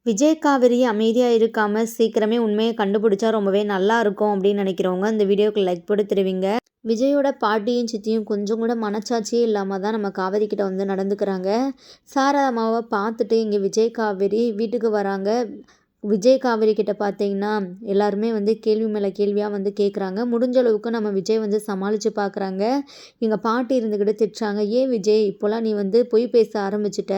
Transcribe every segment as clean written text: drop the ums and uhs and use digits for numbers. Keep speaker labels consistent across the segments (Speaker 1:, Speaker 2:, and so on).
Speaker 1: விஜய் காவேரி அமைதியா இருக்காம சீக்கிரமே உண்மைய கண்டுபிடிச்சா ரொம்பவே நல்லா இருக்கும் அப்படின்னு நினைக்கிறவங்க இந்த வீடியோக்கு லைக் போட்டு தெரிவிங்க. விஜயோட பாட்டியும் சித்தியும் கொஞ்சம் கூட மனச்சாட்சியே இல்லாம தான் நம்ம காவேரி கிட்ட வந்து நடந்துக்கிறாங்க. சாரதாமாவை பார்த்துட்டு இங்கே விஜய் காவேரி வீட்டுக்கு வராங்க. விஜய் காவேரி கிட்ட பார்த்தீங்கன்னா எல்லாருமே வந்து கேள்வி மேலே கேள்வியாக வந்து கேட்குறாங்க. முடிஞ்ச அளவுக்கு நம்ம விஜய் வந்து சமாளித்து பார்க்குறாங்க. எங்கள் பாட்டி இருந்துக்கிட்டு திட்டுறாங்க, ஏன் விஜய் இப்போலாம் நீ வந்து பொய் பேச ஆரம்பிச்சிட்ட,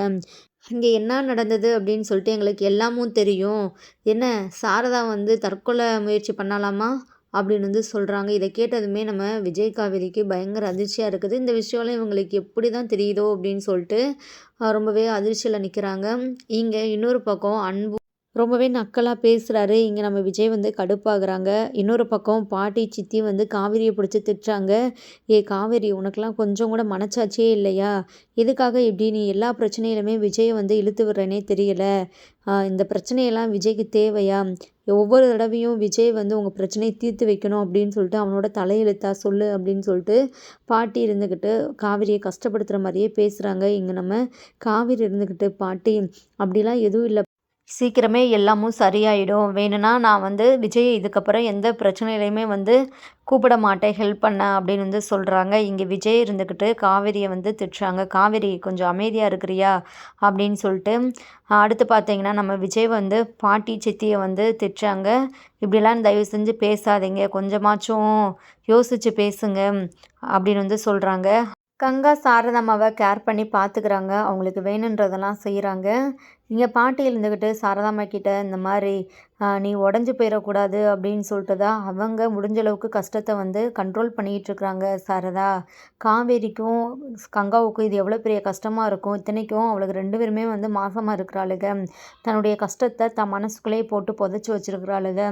Speaker 1: இங்கே என்ன நடந்தது அப்படின்னு சொல்லிட்டு எங்களுக்கு எல்லாமும் தெரியும். என்ன சாரதா வந்து தற்கொலை முயற்சி பண்ணலாமா அப்படின்னு வந்து சொல்கிறாங்க. இதை கேட்டதுமே நம்ம விஜய் காவேரிக்கு பயங்கர அதிர்ச்சியாக இருக்குது. இந்த விஷயம்லாம் இவங்களுக்கு எப்படி தான் தெரியுதோ அப்படின்னு சொல்லிட்டு ரொம்பவே அதிர்ச்சியில் நிற்கிறாங்க. இங்கே இன்னொரு பக்கம் அன்பு ரொம்பவே நக்கலாக பேசுகிறாரு. இங்கே நம்ம விஜய் வந்து கடுப்பாகிறாங்க. இன்னொரு பக்கம் பாட்டி சித்தி வந்து காவேரியை பிடிச்சி திட்டுறாங்க. ஏ காவேரி, உனக்கெல்லாம் கொஞ்சம் கூட மனச்சாட்சியே இல்லையா? எதுக்காக இப்படி நீ எல்லா பிரச்சனையிலுமே விஜயை வந்து இழுத்து விடுறேனே தெரியல. இந்த பிரச்சனையெல்லாம் விஜய்க்கு தேவையா? ஒவ்வொரு தடவையும் விஜய் வந்து உங்கள் பிரச்சனையை தீர்த்து வைக்கணும் அப்படின்னு சொல்லிட்டு அவனோட தலையெழுத்தா சொல்லு அப்படின்னு சொல்லிட்டு பாட்டி இருந்துக்கிட்டு காவிரியை கஷ்டப்படுத்துகிற மாதிரியே பேசுகிறாங்க. இங்கே நம்ம காவிரி இருந்துக்கிட்டு, பாட்டி அப்படிலாம் எதுவும் இல்லை, சீக்கிரமே எல்லாமும் சரியாயிடும். வேணும்னா நான் வந்து விஜய் இதுக்கப்புறம் எந்த பிரச்சனையிலையுமே வந்து கூப்பிட மாட்டேன் ஹெல்ப் பண்ண அப்படின்னு வந்து சொல்கிறாங்க. இங்கே விஜய் இருந்துக்கிட்டு காவேரியை வந்து திட்டுறாங்க. காவேரி கொஞ்சம் அமைதியாக இருக்கிறியா அப்படின்னு சொல்லிட்டு. அடுத்து பார்த்தீங்கன்னா நம்ம விஜய் வந்து பாட்டி சித்தியை வந்து திட்டுறாங்க. இப்படிலாம் தயவு செஞ்சு பேசாதீங்க, கொஞ்சமாச்சும் யோசித்து பேசுங்க அப்படின்னு வந்து சொல்கிறாங்க. கங்கா சாரதாம்மாவை கேர் பண்ணி பார்த்துக்கிறாங்க. அவங்களுக்கு வேணுன்றதெல்லாம் செய்கிறாங்க. இங்கே பாட்டி இருந்துக்கிட்டு சாரதாம்மா கிட்ட இந்த மாதிரி நீ உடஞ்சி போயிடக்கூடாது அப்படின்னு சொல்லிட்டு தான் அவங்க முடிஞ்ச அளவுக்கு கஷ்டத்தை வந்து கண்ட்ரோல் பண்ணிகிட்ருக்குறாங்க. சாரதா, காவேரிக்கும் கங்காவுக்கும் இது எவ்வளோ பெரிய கஷ்டமாக இருக்கும். இத்தனைக்கும் அவளுக்கு 2 பேருமே வந்து மாசமாக இருக்கிறாளுங்க. தன்னுடைய கஷ்டத்தை தன் மனசுக்குள்ளேயே போட்டு புதைச்சி வச்சிருக்கிறாளுங்க.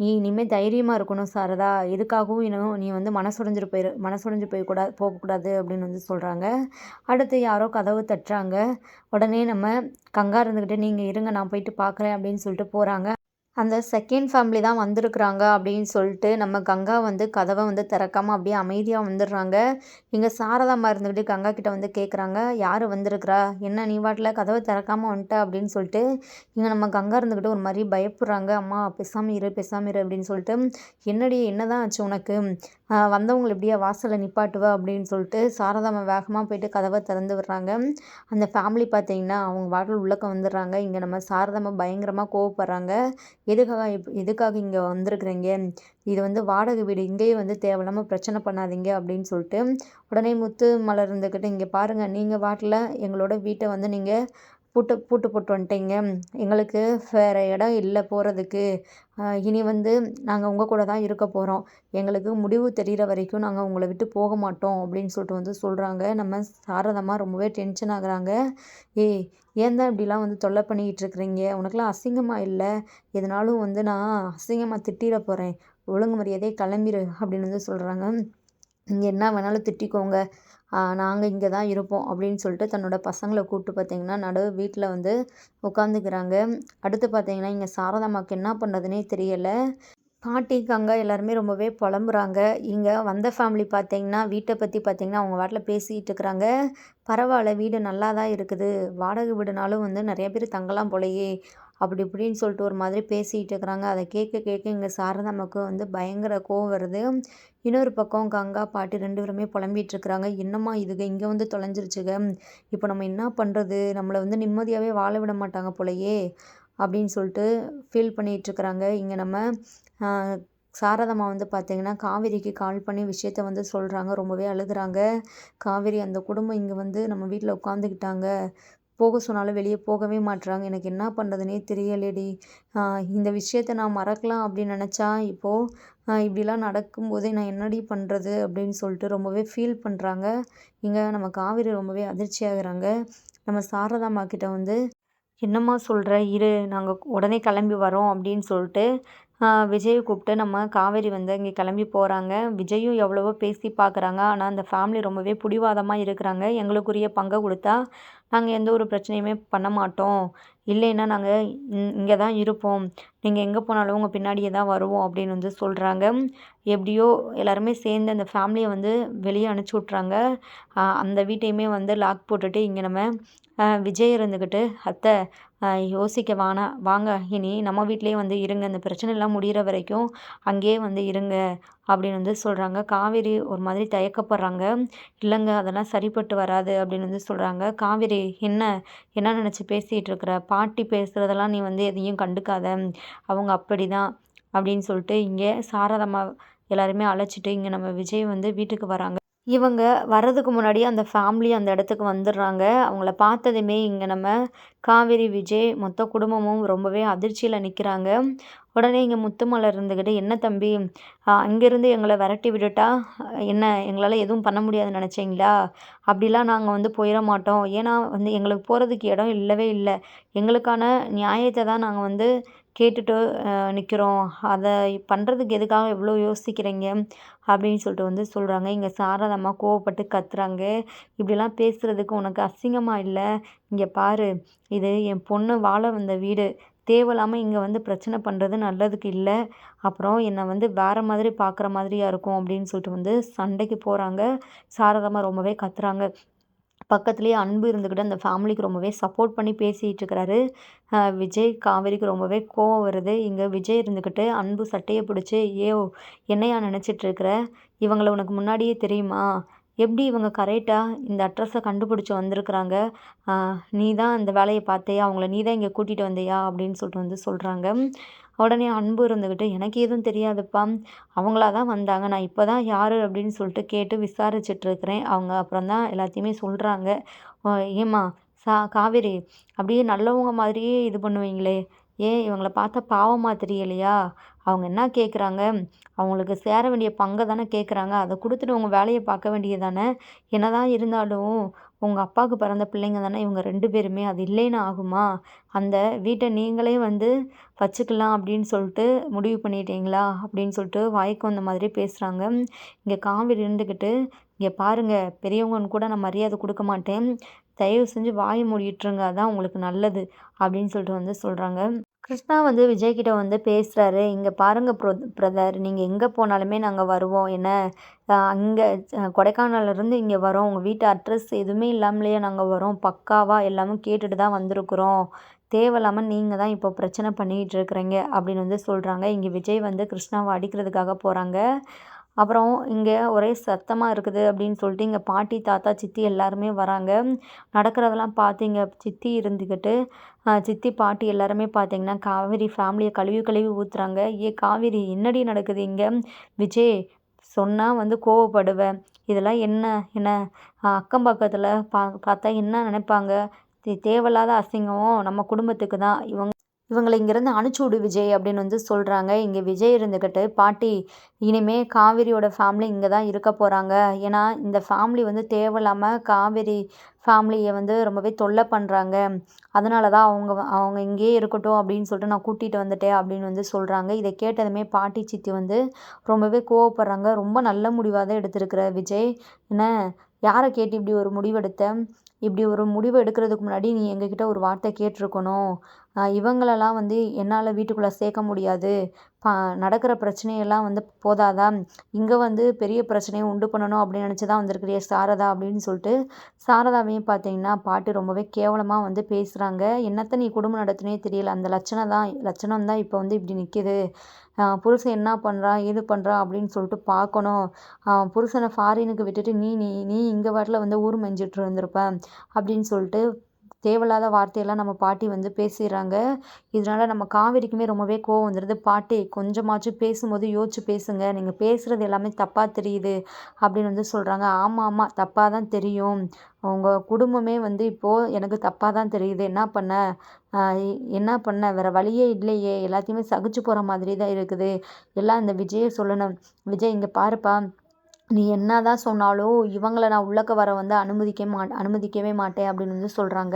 Speaker 1: நீ இனிமேல் தைரியமாக இருக்கணும் சாரதா. எதுக்காகவும் இன்னும் நீ வந்து மனசுடைஞ்சு போகக்கூடாது அப்படின்னு வந்து சொல்கிறாங்க. அடுத்து யாரோ கதவு தட்டுறாங்க. உடனே நம்ம கங்கா இருந்துக்கிட்டு நீங்கள் இருங்க நான் போயிட்டு பார்க்குறேன் அப்படின்னு சொல்லிட்டு போகிறாங்க. அந்த செகண்ட் ஃபேமிலி தான் வந்திருக்குறாங்க அப்படின்னு சொல்லிட்டு நம்ம கங்கா வந்து கதவை வந்து திறக்காமல் அப்படியே அமைதியாக வந்துடுறாங்க. இங்கே சாரதாம்மா இருந்துக்கிட்டு கங்கா கிட்ட வந்து கேட்குறாங்க, யார் வந்திருக்கிறா, என்ன நீ வாட்டில் கதவை திறக்காமல் வந்துட்ட அப்படின்னு சொல்லிட்டு. இங்கே நம்ம கங்கா இருந்துக்கிட்டு ஒரு மாதிரி பயப்படுறாங்க. அம்மா பேசாமல் இரு அப்படின்னு சொல்லிட்டு. என்னடி என்னதான் ஆச்சு உனக்கு, வந்தவங்களை எப்படியா வாசலில் நிப்பாட்டுவ அப்படின்னு சொல்லிட்டு சாரதாம்மா வேகமாக போயிட்டு கதவை திறந்து விடுறாங்க. அந்த ஃபேமிலி பார்த்தீங்கன்னா அவங்க வாட்டில் உள்ளக்க வந்துடுறாங்க. இங்கே நம்ம சாரதாம்மா பயங்கரமாக கோவப்படுறாங்க. எதுக்காக இங்கே வந்திருக்குறீங்க, இது வந்து வாடகை வீடு, இங்கேயே வந்து தேவையில்லாமல் பிரச்சனை பண்ணாதீங்க அப்படின்னு சொல்லிட்டு. உடனே முத்து மலர் இருந்துக்கிட்டு, இங்கே பாருங்கள், நீங்கள் வாட்டில் எங்களோட வீட்டை வந்து நீங்கள் பூட்டு போட்டு வந்துட்டீங்க. எங்களுக்கு வேறு இடம் இல்லை போகிறதுக்கு. இனி வந்து நாங்கள் உங்கள் கூட தான் இருக்க போகிறோம். எங்களுக்கு முடிவு தெரிகிற வரைக்கும் நாங்கள் உங்களை விட்டு போக மாட்டோம் அப்படின்னு சொல்லிட்டு வந்து சொல்கிறாங்க. நம்ம சாரதம்மா ரொம்பவே டென்ஷன் ஆகுறாங்க. ஏய், ஏன் தான் இப்படிலாம் வந்து தொல்லை பண்ணிக்கிட்டு இருக்கிறீங்க, உனக்கெல்லாம் அசிங்கமாக இல்லை? எதனாலும் வந்து நான் அசிங்கமாக திட்டிட போகிறேன், ஒழுங்கு மரியாதையே கிளம்பிடு அப்படின்னு வந்து சொல்கிறாங்க. இங்கே என்ன வேணாலும் திட்டிக்கோங்க, நாங்கள் இங்கே தான் இருப்போம் அப்படின்னு சொல்லிட்டு தன்னோட பசங்களை கூப்பிட்டு பார்த்தீங்கன்னா நடு வீட்டில் வந்து உட்காந்துக்கிறாங்க. அடுத்து பார்த்தீங்கன்னா இங்கே சாரதாம்மாவுக்கு என்ன பண்ணுறதுனே தெரியலை. பாட்டி கங்கா எல்லாருமே ரொம்பவே புலம்புறாங்க. இங்கே வந்த ஃபேமிலி பார்த்தீங்கன்னா வீட்டை பற்றி பார்த்தீங்கன்னா அவங்க வாட்டில் பேசிகிட்டு இருக்கிறாங்க. பரவாயில்ல, வீடு நல்லா தான் இருக்குது, வாடகை வீடுனாலும் வந்து நிறைய பேர் தங்கலாம் போலையே அப்படி இப்படின்னு சொல்லிட்டு ஒரு மாதிரி பேசிகிட்டு இருக்கிறாங்க. அதை கேட்க கேட்க இங்கே சாரதாம்மாவுக்கு வந்து பயங்கர கோவம் வருது. இன்னொரு பக்கம் கங்கா பாட்டி 2 பேருமே புலம்பிகிட்டு இருக்கிறாங்க. என்னம்மா இதுங்க இங்கே வந்து தொலைஞ்சிருச்சுங்க, இப்போ நம்ம என்ன பண்ணுறது, நம்மளை வந்து நிம்மதியாகவே வாழ விட மாட்டாங்க போலையே அப்படின்னு சொல்லிட்டு ஃபீல் பண்ணிகிட்ருக்குறாங்க. இங்கே நம்ம சாரதாம்மா வந்து பார்த்திங்கன்னா காவேரிக்கு கால் பண்ணி விஷயத்த வந்து சொல்கிறாங்க. ரொம்பவே அழுகுறாங்க. காவேரி, அந்த குடும்பம் இங்கே வந்து நம்ம வீட்டில் உட்காந்துக்கிட்டாங்க, போக சொன்னாலும் வெளியே போகவே மாட்டுறாங்க, எனக்கு என்ன பண்ணுறதுனே தெரியலடி. இந்த விஷயத்த நான் மறக்கலாம் அப்படின்னு நினச்சா இப்போது இப்படிலாம் நடக்கும்போதே நான் என்னடி பண்ணுறது அப்படின்னு சொல்லிட்டு ரொம்பவே ஃபீல் பண்ணுறாங்க. இங்கே நம்ம காவேரி ரொம்பவே அதிர்ச்சி ஆகுறாங்க. நம்ம சாரதாம்மா கிட்ட வந்து, என்னம்மா சொல்கிற, இரு நாங்கள் உடனே கிளம்பி வரோம் அப்படின்னு சொல்லிட்டு விஜயை கூப்பிட்டு நம்ம காவேரி வந்து இங்கே கிளம்பி போகிறாங்க. விஜயும் எவ்வளவோ பேசி பார்க்குறாங்க. ஆனால் அந்த ஃபேமிலி ரொம்பவே பிடிவாதமாக இருக்கிறாங்க. எங்களுக்குரிய பங்கை கொடுத்தா நாங்கள் எந்த ஒரு பிரச்சனையுமே பண்ண மாட்டோம், இல்லைன்னா நாங்கள் இங்கே தான் இருப்போம், நீங்கள் எங்கே போனாலும் உங்கள் பின்னாடியே தான் வருவோம் அப்படின்னு வந்து சொல்கிறாங்க. எப்படியோ எல்லாருமே சேர்ந்து அந்த ஃபேமிலியை வந்து வெளியே அனுப்பிச்சி விட்றாங்க. அந்த வீட்டையுமே வந்து லாக் போட்டுட்டு இங்கே நம்ம விஜய் இருந்துக்கிட்டு, அத்தை யோசிக்க வேணாம், வாங்க இனி நம்ம வீட்டிலேயே வந்து இருங்க, இந்த பிரச்சனைலாம் முடிகிற வரைக்கும் அங்கேயே வந்து இருங்க அப்படின்னு வந்து சொல்கிறாங்க. காவேரி ஒரு மாதிரி தயக்கப்படுறாங்க. இல்லைங்க அதெல்லாம் சரிப்பட்டு வராது அப்படின்னு வந்து சொல்கிறாங்க. காவேரி என்ன என்ன நினச்சி பேசிகிட்டு இருக்கிற, பாட்டி பேசுகிறதெல்லாம் நீ வந்து எதையும் கண்டுக்காத, அவங்க அப்படி தான் அப்படின்னு சொல்லிட்டு இங்கே சாரதம்மா எல்லாருமே அழைச்சிட்டு இங்கே நம்ம விஜய் வந்து வீட்டுக்கு வராங்க. இவங்க வர்றதுக்கு முன்னாடியே அந்த ஃபேமிலி அந்த இடத்துக்கு வந்துடுறாங்க. அவங்கள பார்த்ததுமே இங்கே நம்ம காவேரி, விஜய் மொத்த குடும்பமும் ரொம்பவே அதிர்ச்சியில் நிற்கிறாங்க. உடனே இங்கே முத்துமலர் இருந்துக்கிட்டு, "என்ன தம்பி, அங்கேருந்து எங்களை விரட்டி விட்டுட்டா என்ன எங்களால் எதுவும் பண்ண முடியாதுன்னு நினச்சிங்களா? அப்படிலாம் நாங்கள் வந்து போயிட மாட்டோம். ஏன்னா வந்து எங்களுக்கு போகிறதுக்கு இடம் இல்லவே இல்லை. எங்களுக்கான நியாயத்தை தான் நாங்கள் வந்து கேட்டுட்டு நிற்கிறோம். அதை பண்ணுறதுக்கு எதுக்காக இவ்வளோ யோசிக்கிறீங்க?" அப்படின்னு சொல்லிட்டு வந்து சொல்கிறாங்க. இங்கே சாரதாம்மா கோவப்பட்டு கத்துறாங்க. "இப்படிலாம் பேசுகிறதுக்கு உனக்கு அசிங்கமா இல்லை? இங்கே பாரு, இது என் பொண்ணு வாழ வந்த வீடு. தேவையில்லாமல் இங்கே வந்து பிரச்சனை பண்ணுறது நல்லதுக்கு இல்லை. அப்புறம் என்னை வந்து வேறு மாதிரி பார்க்குற மாதிரியா இருக்கும்." அப்படின்னு சொல்லிட்டு வந்து சண்டைக்கு போகிறாங்க. சாரதாம்மா ரொம்பவே கத்துறாங்க. பக்கத்துலேயே அன்பு இருந்துக்கிட்டு அந்த ஃபேமிலிக்கு ரொம்பவே சப்போர்ட் பண்ணி பேசிகிட்டு இருக்கிறாரு. விஜய், காவேரிக்கு ரொம்பவே கோவம் வருது. இங்கே விஜய் இருந்துக்கிட்டு அன்பு சட்டையை பிடிச்சி, "ஏவ் என்னையா நினச்சிட்டு இருக்கிற? இவங்கள உனக்கு முன்னாடியே தெரியுமா? எப்படி இவங்க கரெக்டாக இந்த அட்ரஸை கண்டுபிடிச்சி வந்திருக்கிறாங்க? நீ தான் இந்த வேலையை பார்த்தியா? அவங்கள நீ தான் இங்கே கூட்டிகிட்டு வந்தியா?" அப்படின்னு சொல்லிட்டு வந்து சொல்கிறாங்க. உடனே அன்பு இருந்துக்கிட்டு, "எனக்கு எதுவும் தெரியாதுப்பா. அவங்களா தான் வந்தாங்க. நான் இப்போ தான் யார் அப்படின்னு சொல்லிட்டு கேட்டு விசாரிச்சுட்ருக்கிறேன். அவங்க அப்புறம் தான் எல்லாத்தையுமே சொல்கிறாங்க." ஏம்மா காவேரி, அப்படியே நல்லவங்க மாதிரியே இது பண்ணுவீங்களே, ஏன் இவங்கள பார்த்தா பாவமா தெரியலையா? அவங்க என்ன கேட்குறாங்க? அவங்களுக்கு சேர வேண்டிய பங்கை தானே கேட்குறாங்க. அதை கொடுத்துட்டு உங்கள் வேலையை பார்க்க வேண்டியது தானே. என்னதான் இருந்தாலும் உங்கள் அப்பாவுக்கு பிறந்த பிள்ளைங்க தானே இவங்க 2 பேருமே. அது இல்லைன்னு ஆகுமா? அந்த வீட்டை நீங்களே வந்து வச்சுக்கலாம் அப்படின்னு சொல்லிட்டு முடிவு பண்ணிட்டீங்களா? அப்படின்னு சொல்லிட்டு வாய்க்கு வந்த மாதிரி பேசுகிறாங்க. இங்கே காவேரி இருந்துக்கிட்டு, "இங்கே பாருங்க, பெரியவங்கன்னு கூட நான் மரியாதை கொடுக்க மாட்டேன். தயவு செஞ்சு வாய மூடிட்டுருங்க. அதான் உங்களுக்கு நல்லது." அப்படின்னு சொல்லிட்டு வந்து சொல்கிறாங்க. கிருஷ்ணா வந்து விஜய்கிட்ட வந்து பேசுகிறாரு. "இங்கே பாருங்க பிரதர், நீங்கள் எங்கே போனாலுமே நாங்கள் வருவோம். என்ன அங்கே கொடைக்கானல்லேருந்து இங்கே வரோம். உங்கள் வீட்டு அட்ரஸ் எதுவுமே இல்லாமலேயே நாங்கள் வரோம். பக்காவாக எல்லாமே கேட்டுட்டு தான் வந்திருக்குறோம். தேவையில்லாமல் நீங்கள் தான் இப்போ பிரச்சனை பண்ணிகிட்டு இருக்கிறீங்க." அப்படின்னு வந்து சொல்கிறாங்க. இங்கே விஜய் வந்து கிருஷ்ணாவை அடிக்கிறதுக்காக போகிறாங்க. அப்புறம் இங்கே ஒரே சத்தமாக இருக்குது அப்படின்னு சொல்லிட்டு இங்கே பாட்டி, தாத்தா, சித்தி எல்லாருமே வராங்க. நடக்கிறதெல்லாம் பார்த்து இங்கே சித்தி இருந்துக்கிட்டு, சித்தி, பாட்டி எல்லாருமே பார்த்தீங்கன்னா காவேரி ஃபேமிலியை கழுவி கழுவி ஊற்றுறாங்க. "ஏ காவேரி, என்னடி நடக்குது இங்கே? விஜய் சொன்னால் வந்து கோவப்படுவ. இதெல்லாம் என்ன என்ன அக்கம் பக்கத்தில் பார்த்தா என்ன நினைப்பாங்க? தேவையில்லாத அசிங்கம் நம்ம குடும்பத்துக்கு தான். இவங்கள இங்கேருந்து அனுப்பிச்சி விடு விஜய்." அப்படின்னு வந்து சொல்கிறாங்க. இங்கே விஜய் இருந்துக்கிட்டு, "பாட்டி, இனிமே காவேரியோட ஃபேமிலி இங்கே தான் இருக்க போகிறாங்க. ஏன்னா இந்த ஃபேமிலி வந்து தேவையில்லாமல் காவேரி ஃபேமிலியை வந்து ரொம்பவே தொல்லை பண்ணுறாங்க. அதனால தான் அவங்க இங்கேயே இருக்கட்டும் அப்படின்னு சொல்லிட்டு நான் கூட்டிகிட்டு வந்துட்டேன்." அப்படின்னு வந்து சொல்கிறாங்க. இதை கேட்டதுமே பாட்டி, சித்தி வந்து ரொம்பவே கோவப்படுறாங்க. "ரொம்ப நல்ல முடிவாக தான் எடுத்திருக்கிற விஜய். என்ன யாரை கேட்டு இப்படி ஒரு முடிவெடுத்த? இப்படி ஒரு முடிவு எடுக்கிறதுக்கு முன்னாடி நீ எங்ககிட்ட ஒரு வார்த்தை கேட்டிருக்கணும். இவங்களெல்லாம் வந்து என்னால் வீட்டுக்குள்ளே சேர்க்க முடியாது. ப நடக்கிற பிரச்சனையெல்லாம் வந்து போதாதா? இங்கே வந்து பெரிய பிரச்சனையை உண்டு பண்ணணும் அப்படின்னு நினச்சி தான் வந்திருக்கிறியே சாரதா." அப்படின்னு சொல்லிட்டு சாரதாவையும் பார்த்தீங்கன்னா பாட்டி ரொம்பவே கேவலமாக வந்து பேசுகிறாங்க. "என்னத்த நீ குடும்பம் நடத்துனே தெரியல. அந்த லட்சணம் தான் இப்போ வந்து இப்படி நிற்கிது. புருஷன் என்ன பண்ணுறான், ஏது பண்ணுறான் அப்படின்னு சொல்லிட்டு பார்க்கணும். புருஷனை ஃபாரினுக்கு விட்டுட்டு நீ நீ நீ இங்கே பாட்டில் வந்து ஊர் மேய்ஞ்சிட்டு இருந்திருப்ப." அப்படின்னு சொல்லிட்டு தேவையில்லாத வார்த்தையெல்லாம் நம்ம பாட்டி வந்து பேசிடுறாங்க. இதனால நம்ம காவேரிக்குமே ரொம்பவே கோவம் வந்துடுது. "பாட்டி, கொஞ்சமாச்சும் பேசும்போது யோசிச்சு பேசுங்க. நீங்கள் பேசுகிறது எல்லாமே தப்பாக தெரியுது." அப்படின்னு வந்து சொல்கிறாங்க. "ஆமாம் ஆமாம், தப்பாக தான் தெரியும். உங்கள் குடும்பமே வந்து இப்போது எனக்கு தப்பாக தான் தெரியுது. என்ன பண்ண வேறு வழியே இல்லையே. எல்லாத்தையுமே சகிச்சு போகிற மாதிரி தான் இருக்குது. எல்லாம் இந்த விஜயை சொல்லணும். விஜய், இங்கே பாருப்பா, நீ என்ன தான் சொன்னாலும் இவங்கள நான் உள்ளக்க வர வந்து அனுமதிக்கவே மாட்டேன்." அப்படின்னு வந்து சொல்கிறாங்க.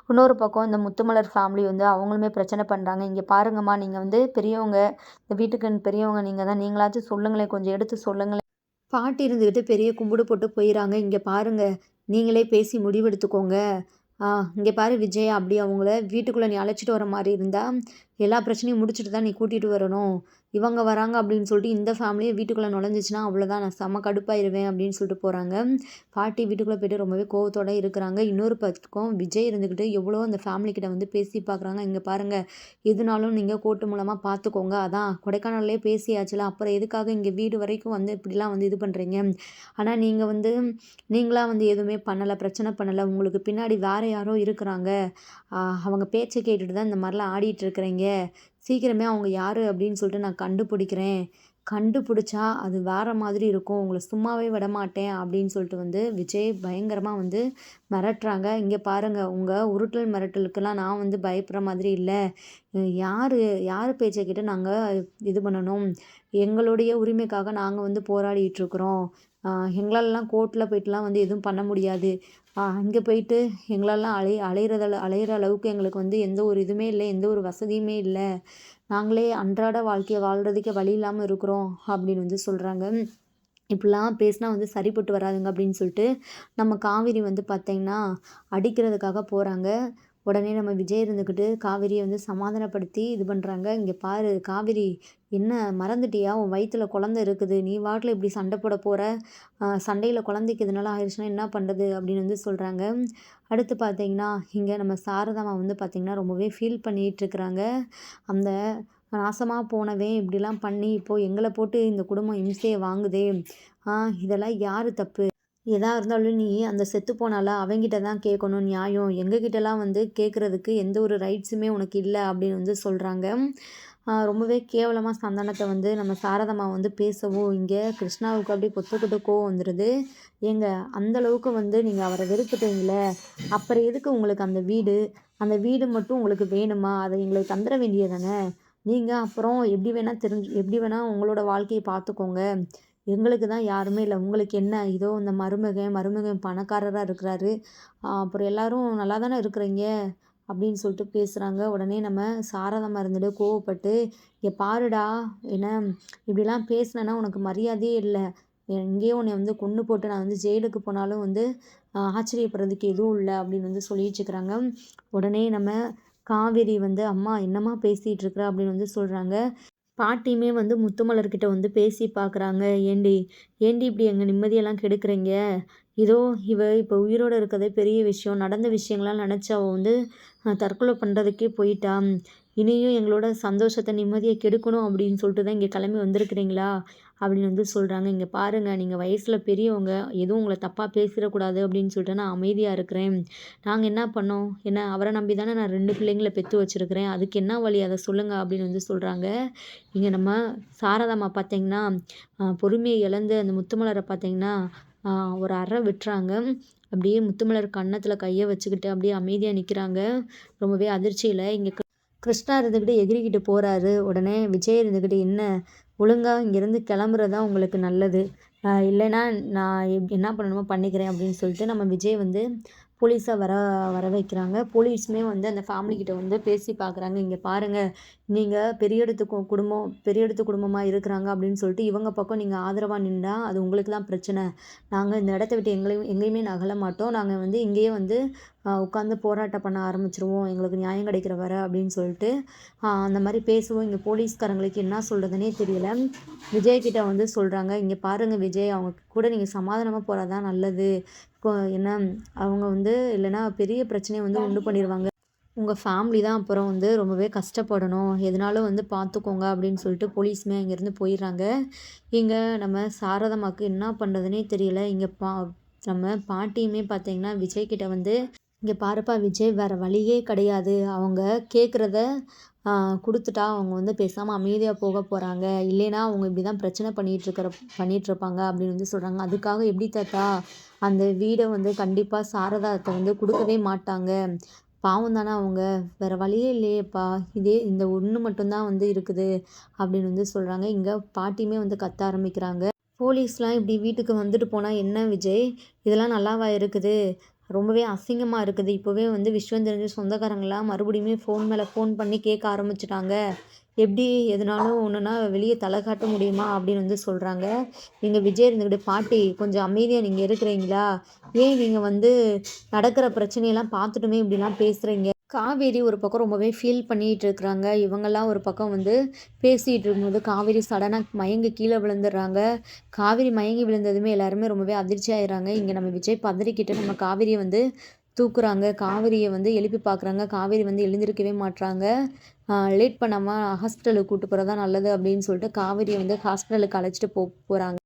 Speaker 1: இன்னொரு பக்கம் இந்த முத்துமலர் ஃபேமிலி வந்து அவங்களுமே பிரச்சனை பண்ணுறாங்க. "இங்கே பாருங்கம்மா, நீங்கள் வந்து பெரியவங்க, இந்த வீட்டுக்கு பெரியவங்க நீங்கள் தான். நீங்களாச்சும் சொல்லுங்களேன், கொஞ்சம் எடுத்து சொல்லுங்களேன்." பாட்டி இருந்துக்கிட்டு பெரிய கும்பிடு போட்டு போயிடறாங்க. "இங்கே பாருங்க, நீங்களே பேசி முடிவெடுத்துக்கோங்க. இங்கே பாரு விஜய், அப்படி அவங்கள வீட்டுக்குள்ளே நீ அழைச்சிட்டு வர மாதிரி இருந்தால் எல்லா பிரச்சனையும் முடிச்சுட்டு தான் நீ கூட்டிகிட்டு வரணும். இவங்க வராங்க அப்படின்னு சொல்லிட்டு இந்த ஃபேமிலியே வீட்டுக்குள்ளே நுழைஞ்சிச்சுன்னா அவ்வளோதான், நான் செம்ம கடுப்பாயிருவேன் அப்படின்னு சொல்லிட்டு போகிறாங்க. பாட்டி வீட்டுக்குள்ளே போய்ட்டு ரொம்பவே கோவத்தோடு இருக்கிறாங்க. இன்னொரு பக்கம் விஜய் இருந்துக்கிட்டு எவ்வளோ அந்த ஃபேமிலிக்கிட்ட வந்து பேசி பார்க்குறாங்க. இங்கே பாருங்கள், எதுனாலும் நீங்கள் கோர்ட்டு மூலமாக பார்த்துக்கோங்க, அதான் கொடைக்கானல்லே பேசியாச்சுல, அப்புறம் எதுக்காக இங்கே வீடு வரைக்கும் வந்து இப்படிலாம் வந்து இது பண்ணுறீங்க. ஆனால் நீங்கள் வந்து நீங்களா வந்து எதுவுமே பண்ணலை, பிரச்சனை பண்ணலை, உங்களுக்கு பின்னாடி வேறு யாரோ இருக்கிறாங்க, அவங்க பேச்சை கேட்டுட்டு தான் இந்த மாதிரிலாம் ஆடிட்டு இருக்கிறீங்க. சீக்கிரமே அவங்க யார் அப்படின்னு சொல்லிட்டு நான் கண்டுபிடிக்கிறேன். கண்டுபிடிச்சா அது வேறு மாதிரி இருக்கும், உங்களை சும்மாவே விடமாட்டேன் அப்படின்னு சொல்லிட்டு வந்து விஜய் பயங்கரமாக வந்து மிரட்டுறாங்க. இங்கே பாருங்கள், உங்கள் உருட்டல் மிரட்டலுக்கெல்லாம் நான் வந்து பயப்படுற மாதிரி இல்லை. யார் யார் பேச்சை கேட்டு நாங்கள் இது பண்ணணும், எங்களுடைய உரிமைக்காக நாங்கள் வந்து போராடிட்டு இருக்கிறோம். எங்களாலலாம் கோர்ட்டில் போய்ட்டுலாம் வந்து எதுவும் பண்ண முடியாது. அங்கே போயிட்டு எங்களெல்லாம் அலையிற அளவுக்கு எங்களுக்கு வந்து எந்த ஒரு இதுவுமே இல்லை, எந்த ஒரு வசதியுமே இல்லை. நாங்களே அன்றாட வாழ்க்கையை வாழ்கிறதுக்கே வழி இல்லாமல் இருக்கிறோம் அப்படின்னு வந்து சொல்கிறாங்க. இப்படிலாம் பேசினா வந்து சரிப்பட்டு வராதுங்க அப்படின்னு சொல்லிட்டு நம்ம காவேரி வந்து பார்த்திங்கன்னா அடிக்கிறதுக்காக போகிறாங்க. உடனே நம்ம விஜய் இருந்துக்கிட்டு காவேரியை வந்து சமாதானப்படுத்தி இது பண்ணுறாங்க. இங்கே பாரு காவேரி, என்ன மறந்துட்டியா, உன் வயிற்றுல குழந்தை இருக்குது, நீ வாட்டில் இப்படி சண்டை போட போகிற, சண்டையில் குழந்தைக்கு இதனால ஆயிடுச்சுன்னா என்ன பண்ணுறது அப்படின்னு வந்து சொல்கிறாங்க. அடுத்து பார்த்திங்கன்னா இங்கே நம்ம சாரதாமா வந்து பார்த்திங்கன்னா ரொம்பவே ஃபீல் பண்ணிகிட்ருக்குறாங்க. அந்த நாசமாக போனவே இப்படிலாம் பண்ணி இப்போது எங்களை போட்டு இந்த குடும்பம் இம்சையை வாங்குதே, இதெல்லாம் யார் தப்பு, எதா இருந்தாலும் நீ அந்த செத்து போனால அவங்கிட்ட தான் கேட்கணும் நியாயம், எங்ககிட்டலாம் வந்து கேட்குறதுக்கு எந்த ஒரு ரைட்ஸுமே உனக்கு இல்லை அப்படின்னு வந்து சொல்கிறாங்க. ரொம்பவே கேவலமாக சந்தானத்தை வந்து நம்ம சாரதம்மா வந்து பேசவும் இங்கே கிருஷ்ணாவுக்கு அப்படியே கொத்துக்கிட்டு கோவம் வந்துடுது. ஏங்க, அந்தளவுக்கு வந்து நீங்கள் அவரை வெறுத்துட்டீங்களே, அப்புறம் எதுக்கு உங்களுக்கு அந்த வீடு மட்டும் உங்களுக்கு வேணுமா, அதை எங்களுக்கு தந்துட வேண்டியதானே. நீங்கள் அப்புறம் எப்படி வேணால் உங்களோட வாழ்க்கையை பார்த்துக்கோங்க, எங்களுக்கு தான் யாருமே இல்லை, உங்களுக்கு என்ன, இதோ இந்த மருமகன் பணக்காரராக இருக்கிறாரு, அப்புறம் எல்லாரும் நல்லா தானே இருக்கிறீங்க அப்படின்னு சொல்லிட்டு பேசுகிறாங்க. உடனே நம்ம சாரதாம்மா இருந்துட்டு கோவப்பட்டு, இங்கே பாருடா, என்ன இப்படிலாம் பேசினேன்னா உனக்கு மரியாதையே இல்லை, எங்கேயோ உன்னை வந்து கொன்று போட்டு நான் வந்து ஜெயிலுக்கு போனாலும் வந்து ஆச்சரியப்படுறதுக்கு எதுவும் இல்லை அப்படின்னு வந்து சொல்லிட்டுருக்குறாங்க. உடனே நம்ம காவேரி வந்து அம்மா என்னம்மா பேசிகிட்டு இருக்கிற அப்படின்னு வந்து சொல்கிறாங்க. பாட்டியுமே வந்து முத்துமலர்கிட்ட வந்து பேசி பார்க்குறாங்க. ஏண்டி இப்படி எங்கள் நிம்மதியெல்லாம் கெடுக்குறீங்க, இதோ இப்போ உயிரோடு இருக்கிறதே பெரிய விஷயம், நடந்த விஷயங்கள்லாம் நினச்சி அவள் வந்து தற்கொலை பண்ணுறதுக்கே போயிட்டா, இனியும் எங்களோட சந்தோஷத்தை நிம்மதியை கெடுக்கணும் அப்படின்னு சொல்லிட்டு தான் இங்கே கிளம்பி வந்திருக்கிறீங்களா அப்படின்னு வந்து சொல்கிறாங்க. இங்கே பாருங்கள், நீங்கள் வயசில் பெரியவங்க, எதுவும் உங்களை தப்பாக பேசிடக்கூடாது அப்படின்னு சொல்லிட்டு நான் அமைதியாக இருக்கிறேன். நாங்கள் என்ன பண்ணோம், என்ன அவரை நம்பி தானே நான் 2 பிள்ளைங்களை பெற்று வச்சுருக்கிறேன், அதுக்கு என்ன வழி அதை சொல்லுங்கள் அப்படின்னு வந்து சொல்கிறாங்க. இங்கே நம்ம சாரதாம்மா பார்த்திங்கன்னா பொறுமையை இழந்து அந்த முத்துமலரை பார்த்திங்கன்னா ஒரு அறை விட்டுறாங்க. அப்படியே முத்துமலர் கன்னத்தில் கையை வச்சுக்கிட்டு அப்படியே அமைதியாக நிற்கிறாங்க. ரொம்பவே அதிர்ச்சியில் இங்கே கிருஷ்ணா இருந்துக்கிட்டு எகிரிக்கிட்டு போகிறாரு. உடனே விஜய் இருந்துக்கிட்டு என்ன ஒழுங்காக இங்கேருந்து கிளம்புறது தான் உங்களுக்கு நல்லது, இல்லைன்னா நான் என்ன பண்ணணுமோ பண்ணிக்கிறேன் அப்படின்னு சொல்லிட்டு நம்ம விஜய் வந்து போலீஸை வர வைக்கிறாங்க. போலீஸுமே வந்து அந்த ஃபேமிலிக்கிட்ட வந்து பேசி பார்க்குறாங்க. இங்கே பாருங்கள், நீங்கள் பெரிய இடத்து குடும்பமாக இருக்கிறாங்க அப்படின்னு சொல்லிட்டு இவங்க பக்கம் நீங்கள் ஆதரவாக நின்றா அது உங்களுக்கு தான் பிரச்சனை. நாங்கள் இந்த இடத்த விட்டு எங்கேயுமே நகல மாட்டோம், நாங்கள் வந்து இங்கேயே வந்து உட்காந்து போராட்டம் பண்ண ஆரம்பிச்சிருவோம், எங்களுக்கு நியாயம் கிடைக்கிற வர அப்படின்னு சொல்லிட்டு அந்த மாதிரி பேசுவோம். இங்கே போலீஸ்காரங்களுக்கு என்ன சொல்கிறதுனே தெரியல. விஜய்கிட்ட வந்து சொல்கிறாங்க, இங்கே பாருங்கள் விஜய், அவங்க கூட நீங்கள் சமாதானமாக போகிறது தான் நல்லது, என்ன அவங்க வந்து இல்லைன்னா பெரிய பிரச்சனையை வந்து உண்டு பண்ணிடுவாங்க, உங்கள் ஃபேமிலி தான் அப்புறம் வந்து ரொம்பவே கஷ்டப்படணும், எதனாலும் வந்து பார்த்துக்கோங்க அப்படின்னு சொல்லிட்டு போலீஸுமே அங்கேருந்து போயிடுறாங்க. இங்கே நம்ம சாரதாம்மாவுக்கு என்ன பண்ணுறதுனே தெரியல. இங்கே நம்ம பாட்டியுமே பார்த்திங்கன்னா விஜய்கிட்ட வந்து இங்கே பாருப்பா விஜய், வேறு வழியே கிடையாது, அவங்க கேட்குறத கொடுத்துட்டா அவங்க வந்து பேசாமல் அமைதியாக போக போகிறாங்க, இல்லைன்னா அவங்க இப்படி தான் பிரச்சனை பண்ணிகிட்ருப்பாங்க அப்படின்னு வந்து சொல்கிறாங்க. அதுக்காக எப்படி தாத்தா அந்த வீடை வந்து கண்டிப்பாக சாரதாத்தை வந்து கொடுக்கவே மாட்டாங்க, பாவம் தானே அவங்க, வேறு வழியே இல்லையேப்பா, இந்த ஒன்று மட்டும்தான் வந்து இருக்குது அப்படின்னு வந்து சொல்கிறாங்க. இங்கே பாட்டியுமே வந்து கத்த ஆரம்பிக்கிறாங்க. போலீஸ்லாம் இப்படி வீட்டுக்கு வந்துட்டு போனால் என்ன விஜய், இதெல்லாம் நல்லாவா இருக்குது, ரொம்பவே அசிங்கமாக இருக்குது, இப்போவே வந்து விஷயம் தெரிஞ்ச சொந்தக்காரங்களாம் மறுபடியுமே ஃபோன் மேலே ஃபோன் பண்ணி கேட்க ஆரம்பிச்சிட்டாங்க, எப்படி எதுனாலும் ஒன்றுனா வெளியே தலை காட்ட முடியுமா அப்படின்னு வந்து சொல்கிறாங்க. நீங்கள் விஜய் இருந்துக்கிட்டு பாட்டி கொஞ்சம் அமைதியாக நீங்கள் இருக்கிறீங்களா, ஏன் நீங்கள் வந்து நடக்கிற பிரச்சனையெல்லாம் பார்த்துட்டுமே இப்படிலாம் பேசுகிறீங்க, காவேரி ஒரு பக்கம் ரொம்பவே ஃபீல் பண்ணிட்டு இருக்கிறாங்க. இவங்கலாம் ஒரு பக்கம் வந்து பேசிட்டு இருக்கும்போது காவேரி சடனா மயங்கி கீழ விழுந்துடுறாங்க. காவேரி மயங்கி விழுந்ததுமே எல்லாருமே ரொம்பவே அதிர்ச்சி ஆயிடுறாங்க. இங்க நம்ம விஜய் பதறிக்கிட்டு நம்ம காவேரிய வந்து தூக்குறாங்க. காவேரிய வந்து எழுப்பி பார்க்குறாங்க. காவேரி வந்து எழுந்திருக்கவே மாட்றாங்க. லேட் பண்ணாம ஹாஸ்பிட்டலுக்கு கூட்டு போறது தான் நல்லது அப்படின்னு சொல்லிட்டு காவேரிய வந்து ஹாஸ்பிட்டலுக்கு அழைச்சிட்டு போறாங்க.